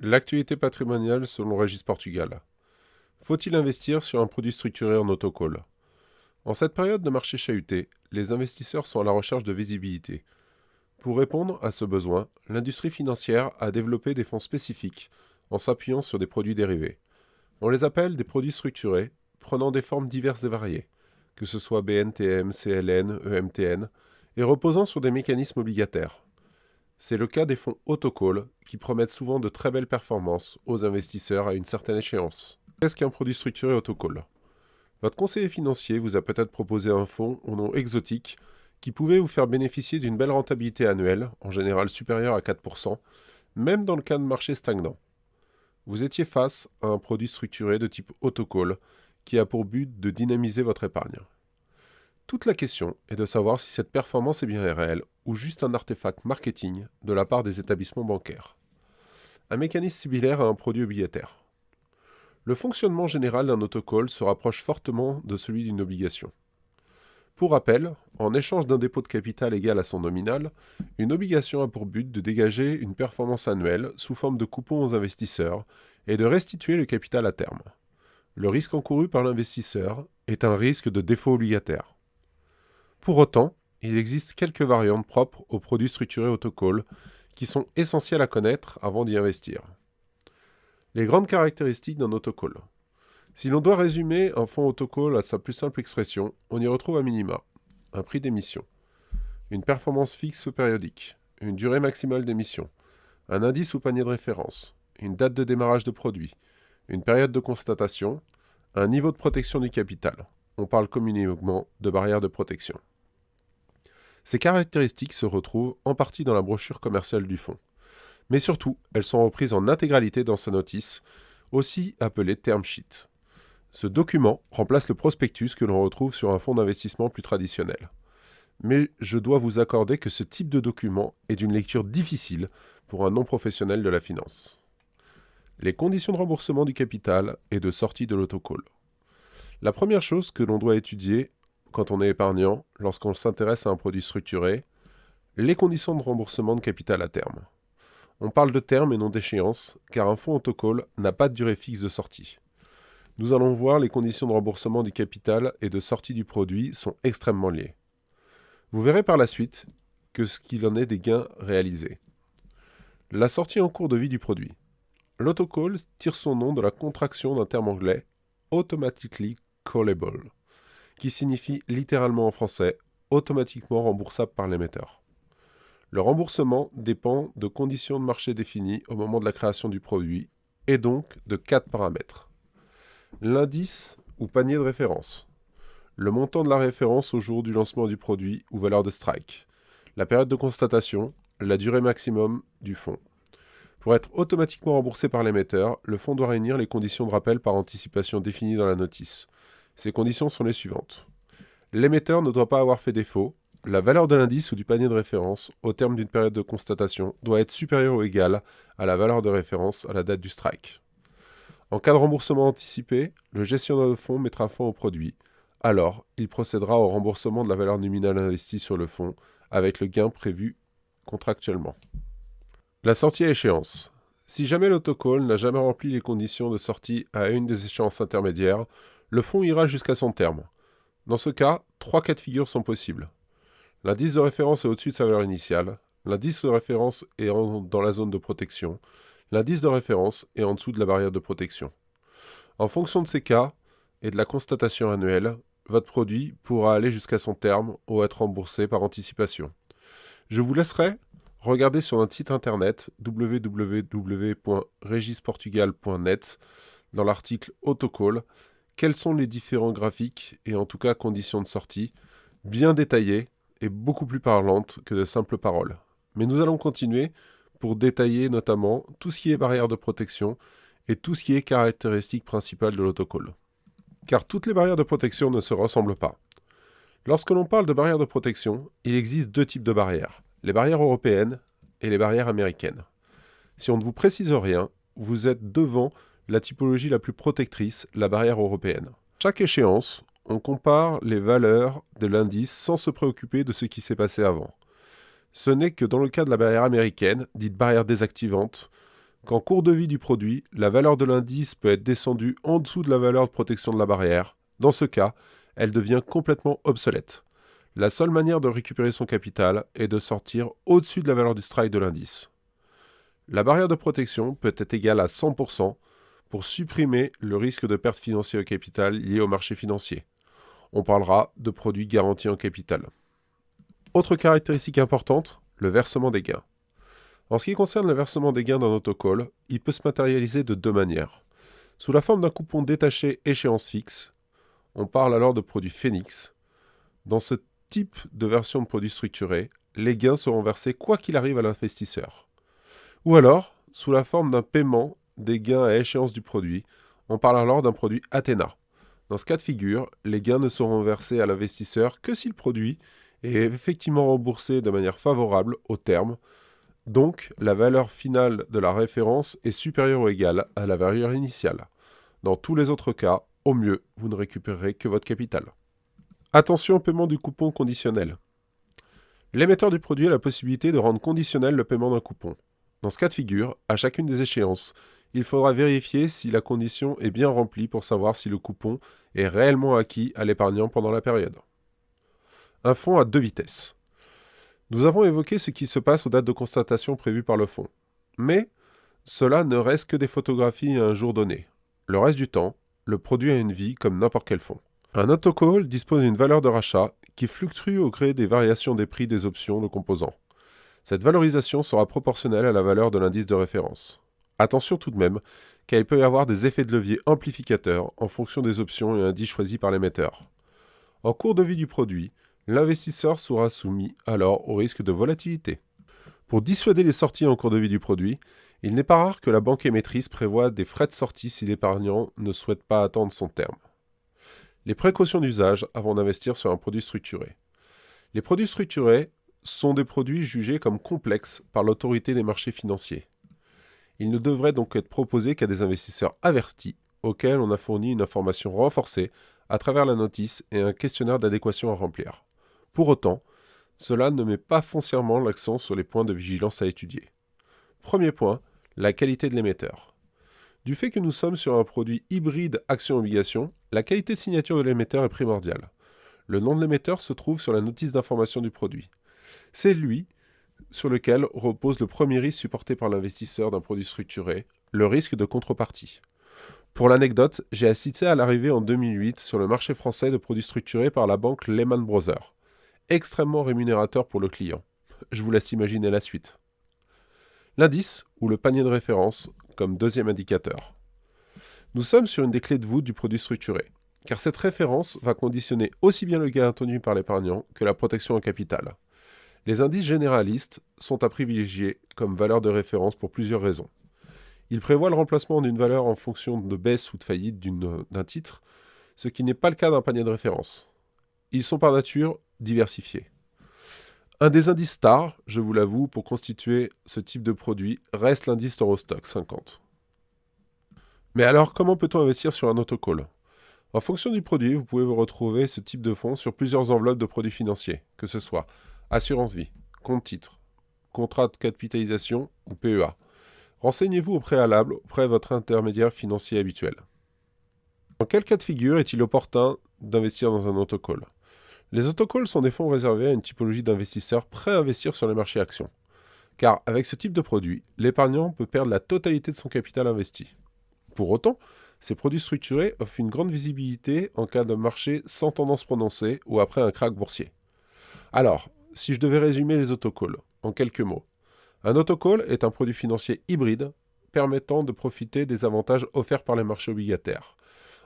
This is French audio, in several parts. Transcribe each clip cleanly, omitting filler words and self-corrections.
L'actualité patrimoniale selon Régis Portugal. Faut-il investir sur un produit structuré en autocall? En cette période de marché chahuté, les investisseurs sont à la recherche de visibilité. Pour répondre à ce besoin, l'industrie financière a développé des fonds spécifiques en s'appuyant sur des produits dérivés. On les appelle des produits structurés, prenant des formes diverses et variées, que ce soit BNTM, CLN, EMTN, et reposant sur des mécanismes obligataires. C'est le cas des fonds autocall qui promettent souvent de très belles performances aux investisseurs à une certaine échéance. Qu'est-ce qu'un produit structuré autocall? Votre conseiller financier vous a peut-être proposé un fonds au nom exotique qui pouvait vous faire bénéficier d'une belle rentabilité annuelle, en général supérieure à 4%, même dans le cas de marché stagnant. Vous étiez face à un produit structuré de type autocall qui a pour but de dynamiser votre épargne. Toute la question est de savoir si cette performance est bien réelle ou juste un artefact marketing de la part des établissements bancaires. Un mécanisme similaire à un produit obligataire. Le fonctionnement général d'un autocall se rapproche fortement de celui d'une obligation. Pour rappel, en échange d'un dépôt de capital égal à son nominal, une obligation a pour but de dégager une performance annuelle sous forme de coupons aux investisseurs et de restituer le capital à terme. Le risque encouru par l'investisseur est un risque de défaut obligataire. Pour autant, il existe quelques variantes propres aux produits structurés autocall qui sont essentielles à connaître avant d'y investir. Les grandes caractéristiques d'un autocall. Si l'on doit résumer un fonds autocall à sa plus simple expression, on y retrouve à minima un prix d'émission, une performance fixe périodique, une durée maximale d'émission, un indice ou panier de référence, une date de démarrage de produit, une période de constatation, un niveau de protection du capital. On parle communément de barrière de protection. Ces caractéristiques se retrouvent en partie dans la brochure commerciale du fonds. Mais surtout, elles sont reprises en intégralité dans sa notice, aussi appelée term sheet. Ce document remplace le prospectus que l'on retrouve sur un fonds d'investissement plus traditionnel. Mais je dois vous accorder que ce type de document est d'une lecture difficile pour un non-professionnel de la finance. Les conditions de remboursement du capital et de sortie de l'autocall. La première chose que l'on doit étudier quand on est épargnant, lorsqu'on s'intéresse à un produit structuré, les conditions de remboursement de capital à terme. On parle de terme et non d'échéance, car un fonds autocall n'a pas de durée fixe de sortie. Nous allons voir les conditions de remboursement du capital et de sortie du produit sont extrêmement liées. Vous verrez par la suite que ce qu'il en est des gains réalisés. La sortie en cours de vie du produit. L'autocall tire son nom de la contraction d'un terme anglais « automatically callable », qui signifie littéralement en français « automatiquement remboursable par l'émetteur ». Le remboursement dépend de conditions de marché définies au moment de la création du produit et donc de 4 paramètres. L'indice ou panier de référence, le montant de la référence au jour du lancement du produit ou valeur de strike, la période de constatation, la durée maximum du fonds. Pour être automatiquement remboursé par l'émetteur, le fonds doit réunir les conditions de rappel par anticipation définies dans la notice. Ces conditions sont les suivantes. L'émetteur ne doit pas avoir fait défaut. La valeur de l'indice ou du panier de référence au terme d'une période de constatation doit être supérieure ou égale à la valeur de référence à la date du strike. En cas de remboursement anticipé, le gestionnaire de fonds mettra fin au produit. Alors, il procédera au remboursement de la valeur nominale investie sur le fonds avec le gain prévu contractuellement. La sortie à échéance. Si jamais l'autocall n'a jamais rempli les conditions de sortie à une des échéances intermédiaires, le fonds ira jusqu'à son terme. Dans ce cas, 3 cas de figure sont possibles. L'indice de référence est au-dessus de sa valeur initiale, l'indice de référence est dans la zone de protection, l'indice de référence est en dessous de la barrière de protection. En fonction de ces cas et de la constatation annuelle, votre produit pourra aller jusqu'à son terme ou être remboursé par anticipation. Je vous laisserai regarder sur notre site internet www.regisportugal.net dans l'article Autocall quels sont les différents graphiques et en tout cas conditions de sortie, bien détaillées et beaucoup plus parlantes que de simples paroles. Mais nous allons continuer pour détailler notamment tout ce qui est barrière de protection et tout ce qui est caractéristique principale de l'autocall. Car toutes les barrières de protection ne se ressemblent pas. Lorsque l'on parle de barrières de protection, il existe 2 types de barrières, les barrières européennes et les barrières américaines. Si on ne vous précise rien, vous êtes devant la typologie la plus protectrice, la barrière européenne. Chaque échéance, on compare les valeurs de l'indice sans se préoccuper de ce qui s'est passé avant. Ce n'est que dans le cas de la barrière américaine, dite barrière désactivante, qu'en cours de vie du produit, la valeur de l'indice peut être descendue en dessous de la valeur de protection de la barrière. Dans ce cas, elle devient complètement obsolète. La seule manière de récupérer son capital est de sortir au-dessus de la valeur du strike de l'indice. La barrière de protection peut être égale à 100% pour supprimer le risque de perte financière au capital lié au marché financier. On parlera de produits garantis en capital. Autre caractéristique importante, le versement des gains. En ce qui concerne le versement des gains d'un autocall, il peut se matérialiser de deux manières. Sous la forme d'un coupon détaché échéance fixe, on parle alors de produit Phoenix. Dans ce type de version de produit structuré, les gains seront versés quoi qu'il arrive à l'investisseur. Ou alors, sous la forme d'un paiement des gains à échéance du produit, on parle alors d'un produit Athena. Dans ce cas de figure, les gains ne seront versés à l'investisseur que si le produit est effectivement remboursé de manière favorable au terme. Donc, la valeur finale de la référence est supérieure ou égale à la valeur initiale. Dans tous les autres cas, au mieux, vous ne récupérerez que votre capital. Attention au paiement du coupon conditionnel. L'émetteur du produit a la possibilité de rendre conditionnel le paiement d'un coupon. Dans ce cas de figure, à chacune des échéances, il faudra vérifier si la condition est bien remplie pour savoir si le coupon est réellement acquis à l'épargnant pendant la période. Un fonds à deux vitesses. Nous avons évoqué ce qui se passe aux dates de constatation prévues par le fonds. Mais cela ne reste que des photographies à un jour donné. Le reste du temps, le produit a une vie comme n'importe quel fonds. Un autocall dispose d'une valeur de rachat qui fluctue au gré des variations des prix des options de composants. Cette valorisation sera proportionnelle à la valeur de l'indice de référence. Attention tout de même, car il peut y avoir des effets de levier amplificateurs en fonction des options et indices choisis par l'émetteur. En cours de vie du produit, l'investisseur sera soumis alors au risque de volatilité. Pour dissuader les sorties en cours de vie du produit, il n'est pas rare que la banque émettrice prévoie des frais de sortie si l'épargnant ne souhaite pas attendre son terme. Les précautions d'usage avant d'investir sur un produit structuré. Les produits structurés sont des produits jugés comme complexes par l'autorité des marchés financiers. Ils ne devraient donc être proposés qu'à des investisseurs avertis, auxquels on a fourni une information renforcée à travers la notice et un questionnaire d'adéquation à remplir. Pour autant, cela ne met pas foncièrement l'accent sur les points de vigilance à étudier. Premier point, la qualité de l'émetteur. Du fait que nous sommes sur un produit hybride action-obligation, la qualité de signature de l'émetteur est primordiale. Le nom de l'émetteur se trouve sur la notice d'information du produit. C'est lui sur lequel repose le premier risque supporté par l'investisseur d'un produit structuré, le risque de contrepartie. Pour l'anecdote, j'ai assisté à l'arrivée en 2008 sur le marché français de produits structurés par la banque Lehman Brothers. Extrêmement rémunérateur pour le client. Je vous laisse imaginer la suite. L'indice, ou le panier de référence, comme deuxième indicateur. Nous sommes sur une des clés de voûte du produit structuré, car cette référence va conditionner aussi bien le gain attendu par l'épargnant que la protection en capital. Les indices généralistes sont à privilégier comme valeur de référence pour plusieurs raisons. Ils prévoient le remplacement d'une valeur en fonction de baisse ou de faillite d'un titre, ce qui n'est pas le cas d'un panier de référence. Ils sont par nature diversifiés. Un des indices stars, je vous l'avoue, pour constituer ce type de produit, reste l'indice Eurostoxx 50. Mais alors, comment peut-on investir sur un autocall ? En fonction du produit, vous pouvez vous retrouver ce type de fonds sur plusieurs enveloppes de produits financiers, que ce soit assurance vie, compte titre, contrat de capitalisation ou PEA. Renseignez-vous au préalable auprès de votre intermédiaire financier habituel. Dans quel cas de figure est-il opportun d'investir dans un autocall ? Les autocalls sont des fonds réservés à une typologie d'investisseurs prêts à investir sur les marchés actions. Car avec ce type de produit, l'épargnant peut perdre la totalité de son capital investi. Pour autant, ces produits structurés offrent une grande visibilité en cas de marché sans tendance prononcée ou après un krach boursier. Alors, si je devais résumer les autocalls en quelques mots, un autocall est un produit financier hybride permettant de profiter des avantages offerts par les marchés obligataires,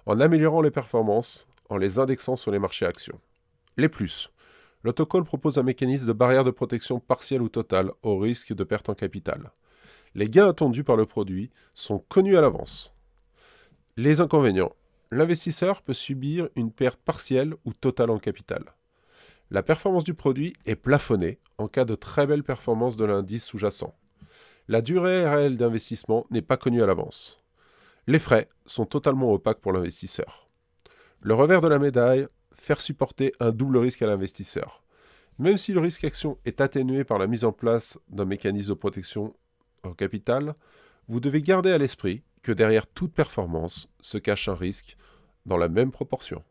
en améliorant les performances, en les indexant sur les marchés actions. Les plus. L'autocall propose un mécanisme de barrière de protection partielle ou totale au risque de perte en capital. Les gains attendus par le produit sont connus à l'avance. Les inconvénients. L'investisseur peut subir une perte partielle ou totale en capital. La performance du produit est plafonnée en cas de très belle performance de l'indice sous-jacent. La durée réelle d'investissement n'est pas connue à l'avance. Les frais sont totalement opaques pour l'investisseur. Le revers de la médaille, faire supporter un double risque à l'investisseur. Même si le risque action est atténué par la mise en place d'un mécanisme de protection en capital, Vous devez garder à l'esprit que derrière toute performance se cache un risque dans la même proportion.